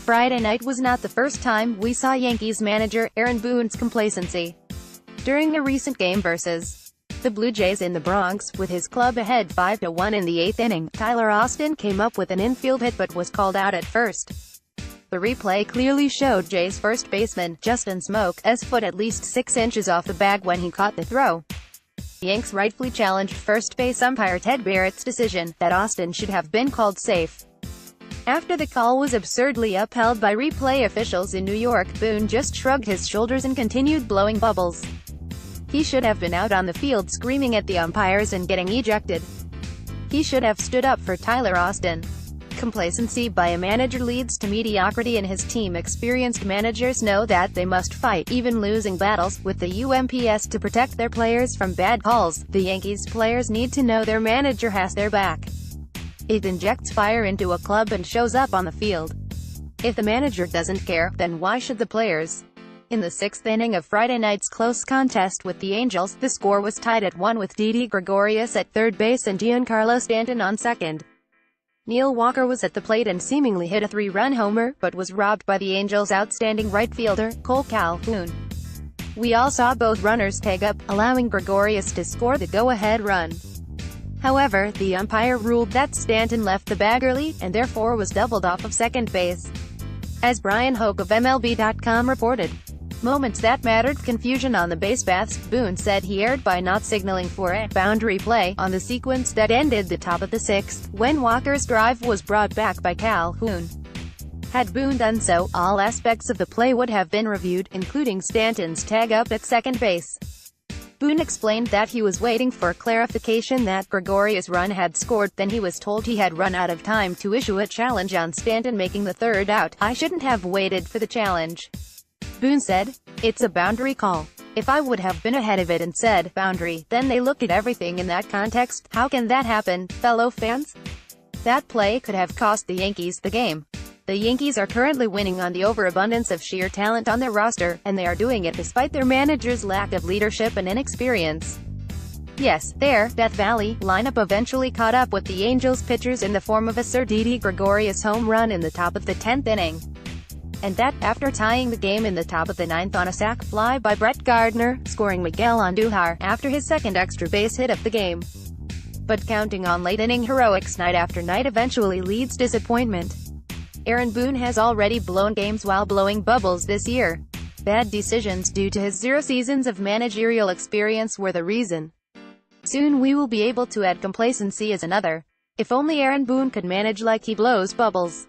Friday night was not the first time we saw Yankees manager Aaron Boone's complacency. During the recent game versus the Blue Jays in the Bronx, with his club ahead 5-1 in the 8th inning, Tyler Austin came up with an infield hit but was called out at first. The replay clearly showed Jays first baseman Justin Smoak's foot at least 6 inches off the bag when he caught the throw. The Yanks rightfully challenged first base umpire Ted Barrett's decision that Austin should have been called safe. After the call was absurdly upheld by replay officials in New York, Boone just shrugged his shoulders and continued blowing bubbles. He should have been out on the field screaming at the umpires and getting ejected. He should have stood up for Tyler Austin. Complacency by a manager leads to mediocrity, and his team. Experienced managers know that they must fight, even losing battles, with the UMPS to protect their players from bad calls. The Yankees players need to know their manager has their back. It injects fire into a club and shows up on the field. If the manager doesn't care, then why should the players? In the 6th inning of Friday night's close contest with the Angels, the score was tied at 1 with Didi Gregorius at third base and Giancarlo Stanton on second. Neil Walker was at the plate and seemingly hit a 3-run homer, but was robbed by the Angels' outstanding right fielder, Cole Calhoun. We all saw both runners tag up, allowing Gregorius to score the go-ahead run. However, the umpire ruled that Stanton left the bag early, and therefore was doubled off of second base. As Brian Hoke of MLB.com reported, moments that mattered, confusion on the base paths. Boone said he erred by not signaling for a boundary play on the sequence that ended the top of the 6th, when Walker's drive was brought back by Calhoun. Had Boone done so, all aspects of the play would have been reviewed, including Stanton's tag up at second base. Boone explained that he was waiting for clarification that Gregorius' run had scored, then he was told he had run out of time to issue a challenge on Stanton making the third out. I shouldn't have waited for the challenge. Boone said, "It's a boundary call. If I would have been ahead of it and said, boundary, then they look at everything in that context. How can that happen, fellow fans? That play could have cost the Yankees the game." The Yankees are currently winning on the overabundance of sheer talent on their roster, and they are doing it despite their manager's lack of leadership and inexperience. Yes, their Death Valley lineup eventually caught up with the Angels pitchers in the form of a Sir Didi Gregorius home run in the top of the 10th inning. And that, after tying the game in the top of the 9th on a sac fly by Brett Gardner, scoring Miguel Andujar after his second extra base hit of the game. But counting on late-inning heroics night after night eventually leads disappointment. Aaron Boone has already blown games while blowing bubbles this year. Bad decisions due to his 0 seasons of managerial experience were the reason. Soon we will be able to add complacency as another. If only Aaron Boone could manage like he blows bubbles.